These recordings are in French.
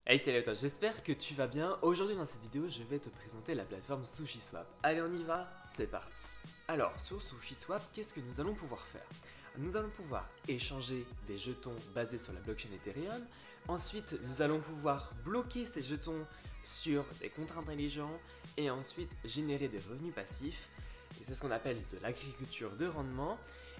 Hey, salut à toi, j'espère que tu vas bien. Aujourd'hui dans cette vidéo, je vais te présenter la plateforme SushiSwap. Allez, on y va, c'est parti. Alors, sur SushiSwap, qu'est-ce que nous allons pouvoir faire? Nous allons pouvoir échanger des jetons basés sur la blockchain Ethereum. Ensuite, nous allons pouvoir bloquer ces jetons sur des contrats intelligents et ensuite générer des revenus passifs. Et c'est ce qu'on appelle de l'agriculture de rendement.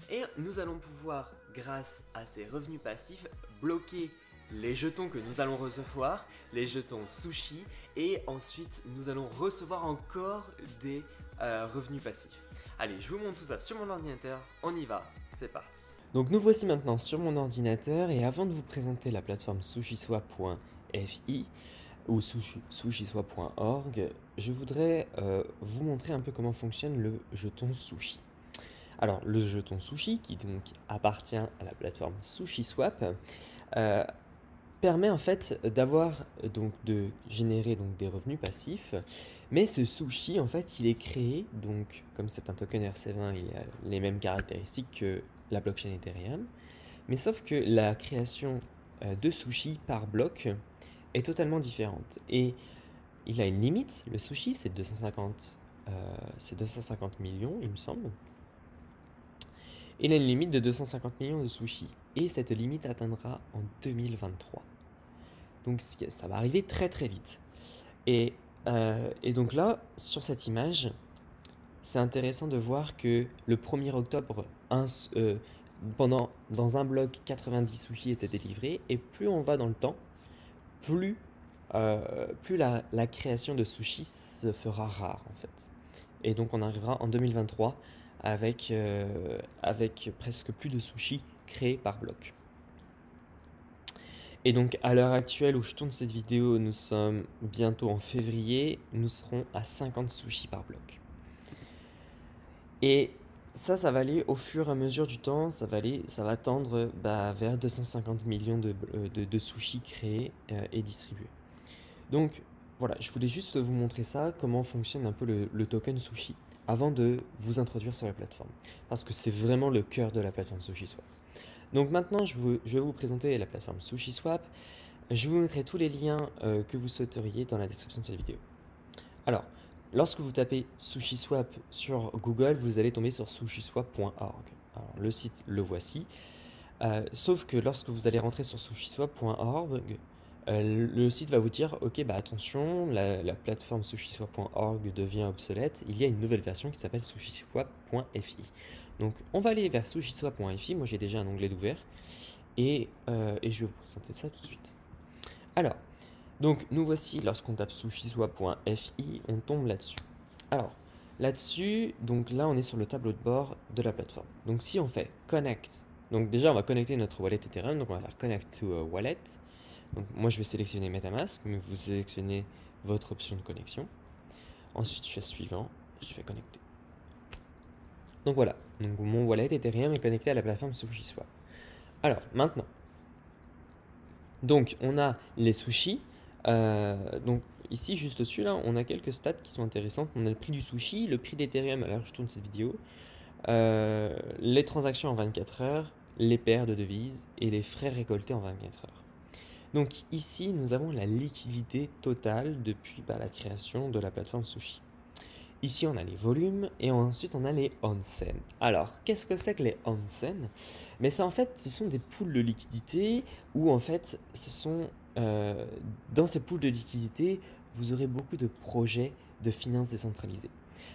Et nous allons pouvoir, grâce à ces revenus passifs, bloquer les jetons que nous allons recevoir, les jetons sushi, et ensuite nous allons recevoir encore des revenus passifs. Allez, je vous montre tout ça sur mon ordinateur, on y va, c'est parti. Donc nous voici maintenant sur mon ordinateur, et avant de vous présenter la plateforme sushiswap.fi ou sushiswap.org, je voudrais vous montrer un peu comment fonctionne le jeton sushi. Alors le jeton sushi, qui donc appartient à la plateforme SushiSwap, permet en fait de générer donc des revenus passifs, mais ce sushi en fait il est créé, donc comme c'est un token RC20, il a les mêmes caractéristiques que la blockchain Ethereum, mais sauf que la création de sushi par bloc est totalement différente, et il a une limite. Le sushi c'est 250 millions il me semble. Il a une limite de 250 millions de sushis, et cette limite atteindra en 2023. Donc ça va arriver très très vite. Et donc là, sur cette image, c'est intéressant de voir que le 1er octobre, dans un bloc, 90 sushis étaient délivrés, et plus on va dans le temps, plus la création de sushis se fera rare en fait. Et donc on arrivera en 2023 avec presque plus de sushis créés par bloc. Et donc à l'heure actuelle où je tourne cette vidéo, nous sommes bientôt en février, nous serons à 50 sushis par bloc. Et ça va aller au fur et à mesure du temps, ça va tendre vers 250 millions de sushis créés et distribués. Donc voilà, je voulais juste vous montrer ça, comment fonctionne un peu le token sushi, avant de vous introduire sur la plateforme. Parce que c'est vraiment le cœur de la plateforme SushiSwap. Donc maintenant, je vais vous présenter la plateforme SushiSwap. Je vous mettrai tous les liens que vous souhaiteriez dans la description de cette vidéo. Alors, lorsque vous tapez SushiSwap sur Google, vous allez tomber sur sushiswap.org. Alors, le site, le voici. Sauf que lorsque vous allez rentrer sur sushiswap.org, le site va vous dire ok, attention, la plateforme sushiswap.org devient obsolète, il y a une nouvelle version qui s'appelle sushiswap.fi. Donc on va aller vers sushiswap.fi, moi j'ai déjà un onglet d'ouvert, et je vais vous présenter ça tout de suite. Alors, donc nous voici, lorsqu'on tape sushiswap.fi, on tombe là-dessus. Alors, là-dessus, donc là on est sur le tableau de bord de la plateforme. Donc si on fait connect, donc déjà on va connecter notre wallet Ethereum, donc on va faire connect to a wallet. Donc moi je vais sélectionner MetaMask, mais vous sélectionnez votre option de connexion. Ensuite je fais suivant, je fais connecter. Donc voilà, donc mon wallet Ethereum est connecté à la plateforme SushiSwap. Alors maintenant, donc on a les sushis. Donc ici juste au-dessus là, on a quelques stats qui sont intéressantes. On a le prix du sushi, le prix d'Ethereum à l'heure où je tourne cette vidéo, les transactions en 24 heures, les paires de devises et les frais récoltés en 24 heures. Donc ici, nous avons la liquidité totale depuis la création de la plateforme Sushi. Ici, on a les volumes et ensuite on a les onsen. Alors, qu'est-ce que c'est que les onsen? Mais ça, en fait, ce sont des pools de liquidité où en fait, dans ces pools de liquidité, vous aurez beaucoup de projets de finances décentralisées.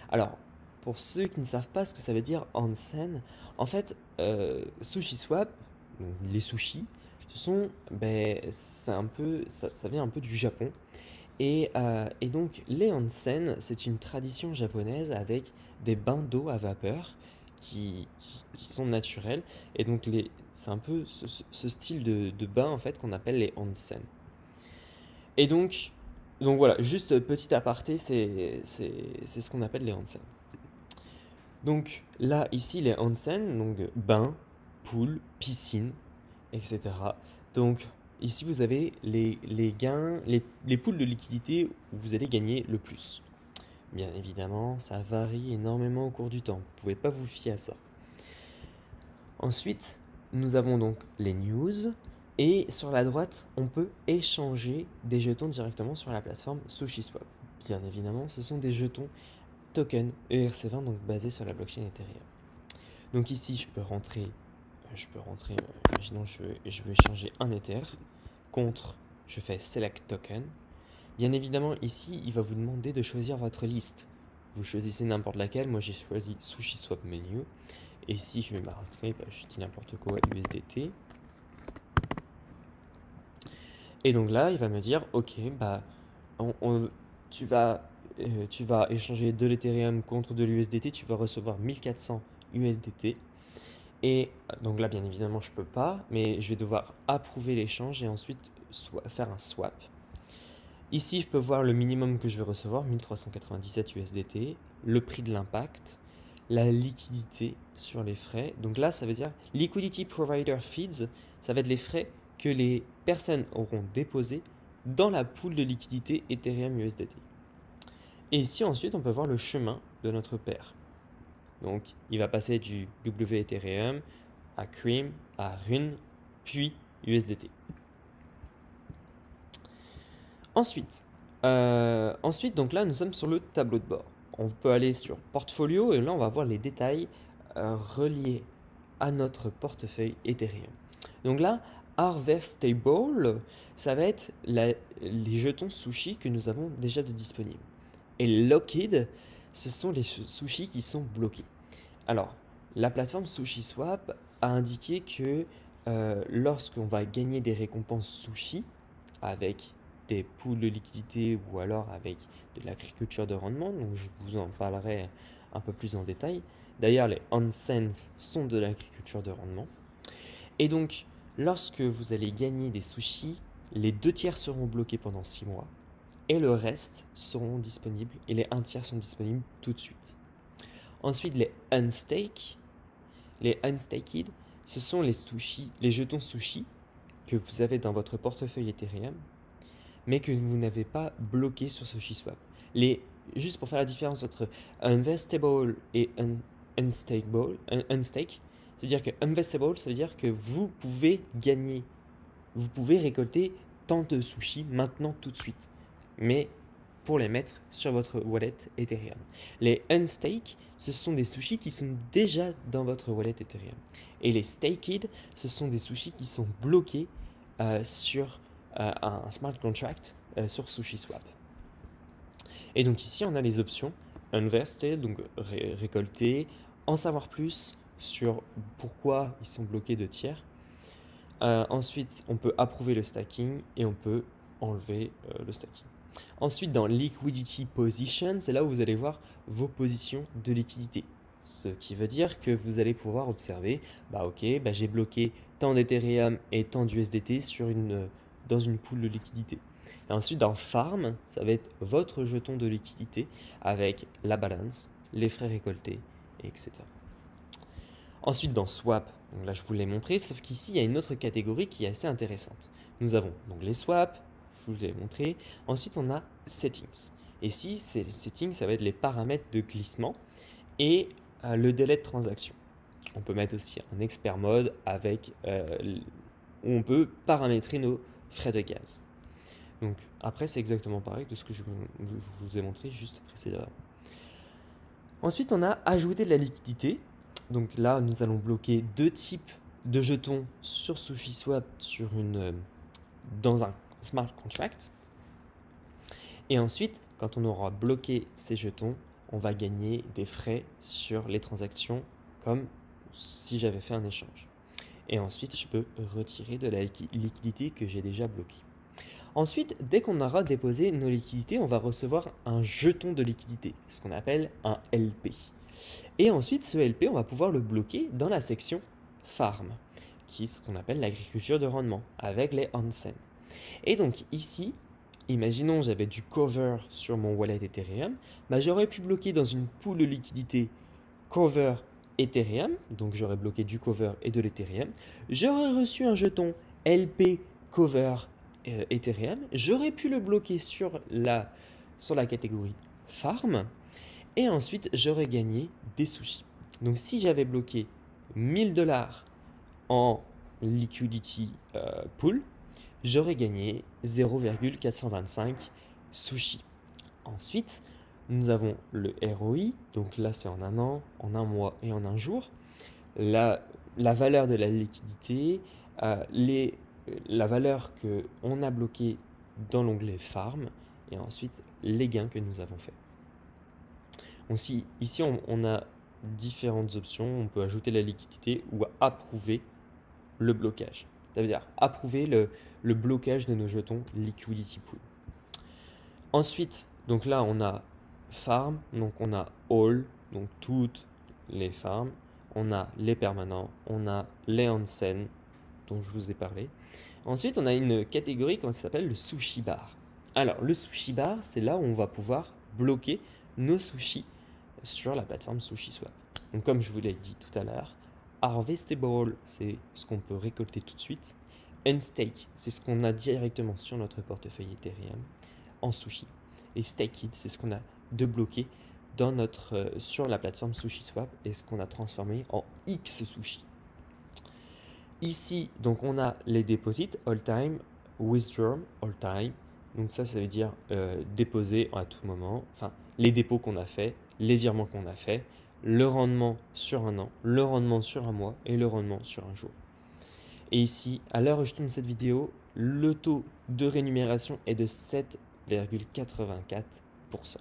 Alors, pour ceux qui ne savent pas ce que ça veut dire onsen, en fait, SushiSwap, les sushis, ça vient un peu du Japon. Et donc les onsen, c'est une tradition japonaise avec des bains d'eau à vapeur qui sont naturels. Et donc c'est un peu ce style de bain en fait qu'on appelle les onsen. Et donc voilà, juste petit aparté, c'est ce qu'on appelle les onsen. Donc là, ici, les onsen, donc bain, pool, piscine, etc. Donc ici, vous avez les gains, les pools de liquidité où vous allez gagner le plus. Bien évidemment, ça varie énormément au cours du temps. Vous ne pouvez pas vous fier à ça. Ensuite, nous avons donc les news Et sur la droite, on peut échanger des jetons directement sur la plateforme SushiSwap. Bien évidemment, ce sont des jetons token ERC20, donc basés sur la blockchain Ethereum. Donc ici, imaginons je veux échanger un Ether contre, je fais Select Token. Bien évidemment, ici, il va vous demander de choisir votre liste. Vous choisissez n'importe laquelle, moi j'ai choisi SushiSwap Menu. Et si je vais marquer, je dis n'importe quoi, USDT. Et donc là, il va me dire, ok, tu vas échanger de l'Ethereum contre de l'USDT, tu vas recevoir 1400 USDT. Et donc là, bien évidemment, je ne peux pas, mais je vais devoir approuver l'échange et ensuite faire un swap. Ici, je peux voir le minimum que je vais recevoir, 1397 USDT, le prix de l'impact, la liquidité sur les frais. Donc là, ça veut dire Liquidity Provider Fees, ça va être les frais que les personnes auront déposés dans la pool de liquidité Ethereum USDT. Et ici, ensuite, on peut voir le chemin de notre paire. Donc, il va passer du W Ethereum à Cream, à Rune, puis USDT. Ensuite, donc là, nous sommes sur le tableau de bord. On peut aller sur Portfolio et là, on va voir les détails reliés à notre portefeuille Ethereum. Donc là, Harvestable, ça va être les jetons sushi que nous avons déjà de disponibles. Et Locked, ce sont les sushis qui sont bloqués. Alors, la plateforme SushiSwap a indiqué que lorsqu'on va gagner des récompenses sushi avec des pools de liquidité ou alors avec de l'agriculture de rendement, donc je vous en parlerai un peu plus en détail. D'ailleurs, les onsens sont de l'agriculture de rendement. Et donc, lorsque vous allez gagner des sushis, les 2/3 seront bloqués pendant 6 mois et le reste seront disponibles et les 1/3 sont disponibles tout de suite. Ensuite, les unstaked, ce sont les jetons sushi que vous avez dans votre portefeuille Ethereum, mais que vous n'avez pas bloqué sur SushiSwap. Juste pour faire la différence entre investable et unstake, ça veut dire que investable, ça veut dire que vous pouvez récolter tant de sushis maintenant tout de suite, mais pour les mettre sur votre wallet Ethereum. Les unstake, ce sont des sushis qui sont déjà dans votre wallet Ethereum. Et les staked, ce sont des sushis qui sont bloqués sur un smart contract sur SushiSwap. Et donc ici, on a les options Invested, donc récolter, en savoir plus sur pourquoi ils sont bloqués 2/3. Ensuite, on peut approuver le stacking et on peut enlever le stacking. Ensuite, dans Liquidity Position, c'est là où vous allez voir vos positions de liquidité. Ce qui veut dire que vous allez pouvoir observer, j'ai bloqué tant d'Ethereum et tant d'USDT dans une pool de liquidité. Et ensuite, dans Farm, ça va être votre jeton de liquidité avec la balance, les frais récoltés, etc. Ensuite, dans Swap, donc là je vous l'ai montré, sauf qu'ici il y a une autre catégorie qui est assez intéressante. Nous avons donc les swaps, je vous l'ai montré. Ensuite, on a Settings. Et ici, les settings, ça va être les paramètres de glissement et le délai de transaction. On peut mettre aussi un expert mode où on peut paramétrer nos frais de gaz. Donc après, c'est exactement pareil de ce que je vous ai montré juste précédemment. Ensuite, on a ajouté de la liquidité. Donc là, nous allons bloquer 2 types de jetons sur SushiSwap dans un smart contract. Et ensuite, quand on aura bloqué ces jetons, on va gagner des frais sur les transactions comme si j'avais fait un échange. Et ensuite, je peux retirer de la liquidité que j'ai déjà bloquée. Ensuite, dès qu'on aura déposé nos liquidités, on va recevoir un jeton de liquidité, ce qu'on appelle un LP. Et ensuite, ce LP, on va pouvoir le bloquer dans la section Farm, qui est ce qu'on appelle l'agriculture de rendement, avec les onsen. Et donc ici, imaginons j'avais du cover sur mon wallet Ethereum, j'aurais pu bloquer dans une pool de liquidité cover Ethereum, donc j'aurais bloqué du cover et de l'Ethereum. J'aurais reçu un jeton LP cover Ethereum, j'aurais pu le bloquer sur la catégorie Farm, et ensuite j'aurais gagné des sushis. Donc si j'avais bloqué 1000 $ en liquidity pool, j'aurais gagné 0,425 sushis. Ensuite, nous avons le ROI, donc là c'est en un an, en un mois et en un jour. La valeur de la liquidité, la valeur qu'on a bloquée dans l'onglet Farm, et ensuite les gains que nous avons faits. Ici, on a différentes options. On peut ajouter la liquidité ou approuver le blocage. Ça veut dire approuver le blocage de nos jetons Liquidity Pool. Ensuite, donc là, on a Farm, donc on a All, donc toutes les farms. On a les permanents, on a les onsen, dont je vous ai parlé. Ensuite, on a une catégorie qui s'appelle le sushi bar. Alors, le sushi bar, c'est là où on va pouvoir bloquer nos sushis sur la plateforme SushiSwap. Donc, comme je vous l'ai dit tout à l'heure, Harvestable, c'est ce qu'on peut récolter tout de suite. Unstake, c'est ce qu'on a directement sur notre portefeuille Ethereum en sushi. Et Staked, c'est ce qu'on a de bloqué sur la plateforme SushiSwap et ce qu'on a transformé en X sushi. Ici, donc on a les deposits all time, withdraw all time. Donc ça veut dire déposer à tout moment. Enfin, les dépôts qu'on a fait, les virements qu'on a fait, le rendement sur un an, le rendement sur un mois et le rendement sur un jour. Et ici, à l'heure où je tourne cette vidéo, le taux de rémunération est de 7,84%.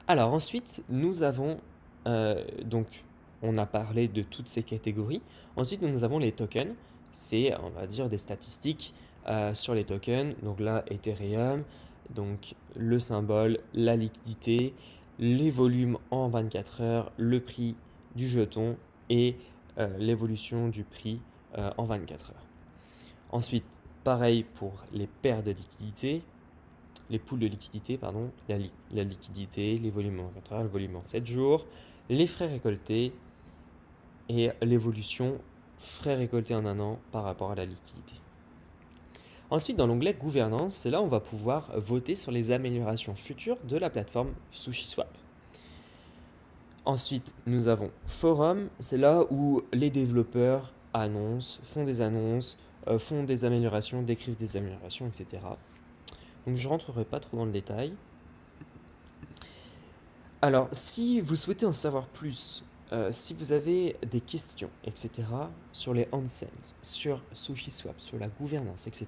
Alors ensuite, nous avons, donc on a parlé de toutes ces catégories. Ensuite, nous avons les tokens. C'est, on va dire, des statistiques sur les tokens. Donc là, Ethereum, donc le symbole, la liquidité, les volumes en 24 heures, le prix du jeton et l'évolution du prix en 24 heures. Ensuite, pareil pour les paires de liquidité. Les pools de liquidité, pardon, la liquidité, les volumes en 24 heures, le volume en 7 jours, les frais récoltés et l'évolution frais récoltés en un an par rapport à la liquidité. Ensuite, dans l'onglet gouvernance, c'est là où on va pouvoir voter sur les améliorations futures de la plateforme SushiSwap. Ensuite, nous avons forum, c'est là où les développeurs annoncent, font des améliorations, décrivent des améliorations, etc. Donc je ne rentrerai pas trop dans le détail. Alors, si vous souhaitez en savoir plus, si vous avez des questions, etc., sur les onsens, sur SushiSwap, sur la gouvernance, etc.,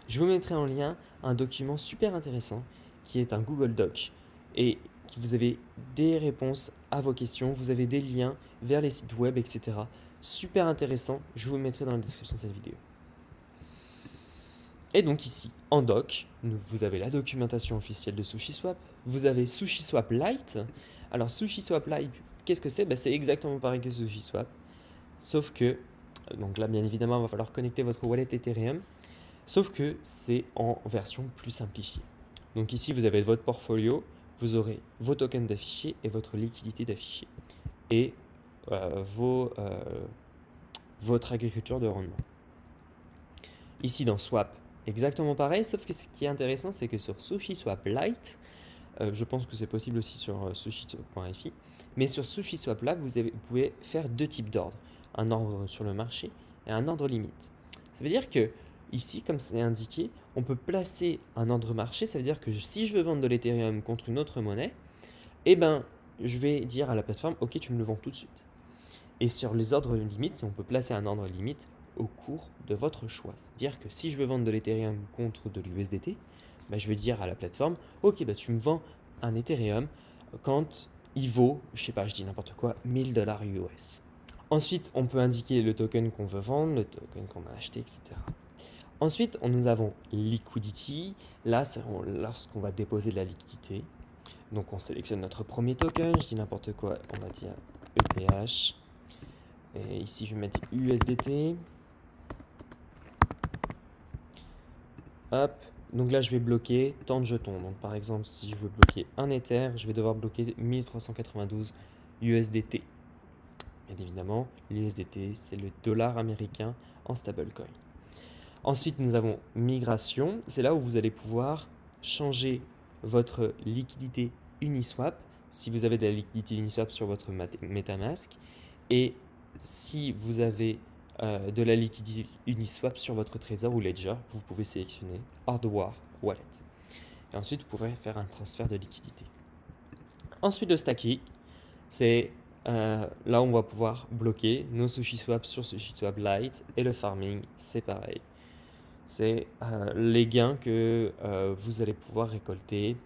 je vous mettrai en lien un document super intéressant qui est un Google Doc et qui vous avez des réponses à vos questions, vous avez des liens vers les sites web, etc. Super intéressant, je vous le mettrai dans la description de cette vidéo. Et donc ici, en doc, vous avez la documentation officielle de SushiSwap. Vous avez SushiSwap Lite. Alors SushiSwap Lite, qu'est-ce que c'est? C'est exactement pareil que SushiSwap. Sauf que, donc là bien évidemment, il va falloir connecter votre wallet Ethereum. Sauf que c'est en version plus simplifiée. Donc ici, vous avez votre portfolio, vous aurez vos tokens d'affichés et votre liquidité d'affichés. Et votre agriculture de rendement. Ici dans Swap, exactement pareil, sauf que ce qui est intéressant, c'est que sur SushiSwap Lite, je pense que c'est possible aussi sur sushi.fi, mais sur SushiSwap Lite, vous pouvez faire deux types d'ordres, un ordre sur le marché et un ordre limite. Ça veut dire que ici, comme c'est indiqué, on peut placer un ordre marché, ça veut dire que si je veux vendre de l'Ethereum contre une autre monnaie, eh ben, je vais dire à la plateforme, ok, tu me le vends tout de suite. Et sur les ordres limites, on peut placer un ordre limite au cours de votre choix. C'est-à-dire que si je veux vendre de l'Ethereum contre de l'USDT, je vais dire à la plateforme, ok, tu me vends un Ethereum quand il vaut, je sais pas, je dis n'importe quoi, 1000 $ US. Ensuite, on peut indiquer le token qu'on veut vendre, le token qu'on a acheté, etc. Ensuite, nous avons Liquidity. Là, c'est lorsqu'on va déposer de la liquidité. Donc, on sélectionne notre premier token. Je dis n'importe quoi, on va dire ETH. Et ici, je vais mettre USDT. Hop. Donc là, je vais bloquer tant de jetons. Donc, par exemple, si je veux bloquer un Ether, je vais devoir bloquer 1392 USDT. Bien évidemment, l'USDT, c'est le dollar américain en stablecoin. Ensuite, nous avons migration. C'est là où vous allez pouvoir changer votre liquidité Uniswap, si vous avez de la liquidité Uniswap sur votre MetaMask. Et si vous avez de la liquidité Uniswap sur votre Trésor ou Ledger, vous pouvez sélectionner Hardware Wallet. Et ensuite, vous pourrez faire un transfert de liquidité. Ensuite, le stacking, c'est là où on va pouvoir bloquer nos SushiSwap sur SushiSwap Lite, et le farming, c'est pareil. C'est les gains que vous allez pouvoir récolter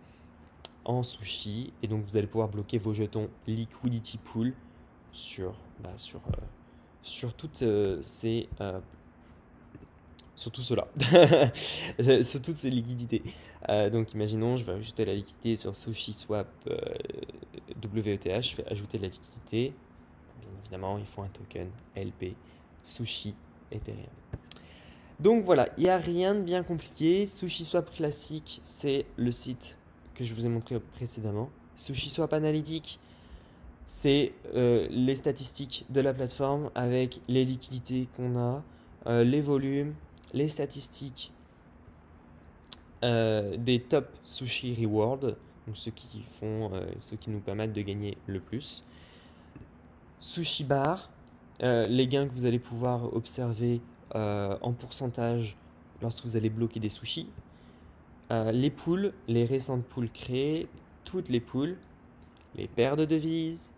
en sushi, et donc vous allez pouvoir bloquer vos jetons Liquidity Pool sur toutes sur tout cela, sur toutes ces liquidités. Donc imaginons, je vais ajouter la liquidité sur SushiSwap WETH, je fais ajouter de la liquidité. Bien évidemment, il faut un token LP Sushi Ethereum. Donc voilà, il n'y a rien de bien compliqué. SushiSwap classique, c'est le site que je vous ai montré précédemment. SushiSwap Analytics, c'est les statistiques de la plateforme avec les liquidités qu'on a, les volumes, les statistiques des top sushi rewards, donc ceux qui nous permettent de gagner le plus. Sushi bar, les gains que vous allez pouvoir observer en pourcentage lorsque vous allez bloquer des sushis. Les pools, les récentes pools créées, toutes les pools, les paires de devises,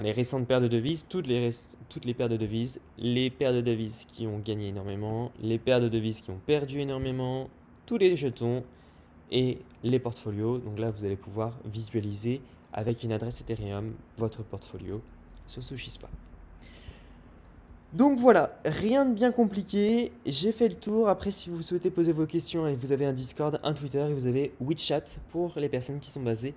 les récentes paires de devises, toutes les paires de devises, les paires de devises qui ont gagné énormément, les paires de devises qui ont perdu énormément, tous les jetons et les portfolios. Donc là, vous allez pouvoir visualiser avec une adresse Ethereum votre portfolio sur SushiSwap. Donc voilà, rien de bien compliqué, j'ai fait le tour. Après, si vous souhaitez poser vos questions, vous avez un Discord, un Twitter et vous avez WeChat pour les personnes qui sont basées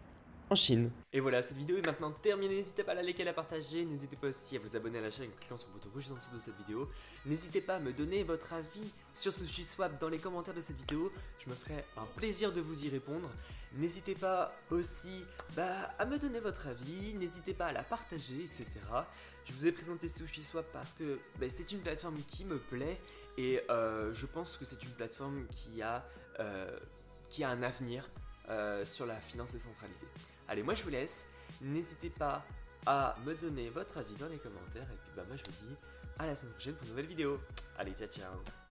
en Chine. Et voilà, cette vidéo est maintenant terminée. N'hésitez pas à la liker, à la partager. N'hésitez pas aussi à vous abonner à la chaîne en cliquant sur le bouton rouge en dessous de cette vidéo. N'hésitez pas à me donner votre avis sur SushiSwap dans les commentaires de cette vidéo. Je me ferai un plaisir de vous y répondre. N'hésitez pas aussi à me donner votre avis. N'hésitez pas à la partager, etc. Je vous ai présenté SushiSwap parce que c'est une plateforme qui me plaît. Et je pense que c'est une plateforme qui a un avenir sur la finance décentralisée. Allez, moi je vous laisse. N'hésitez pas à me donner votre avis dans les commentaires. Et puis moi je vous dis à la semaine prochaine pour une nouvelle vidéo. Allez, ciao ciao.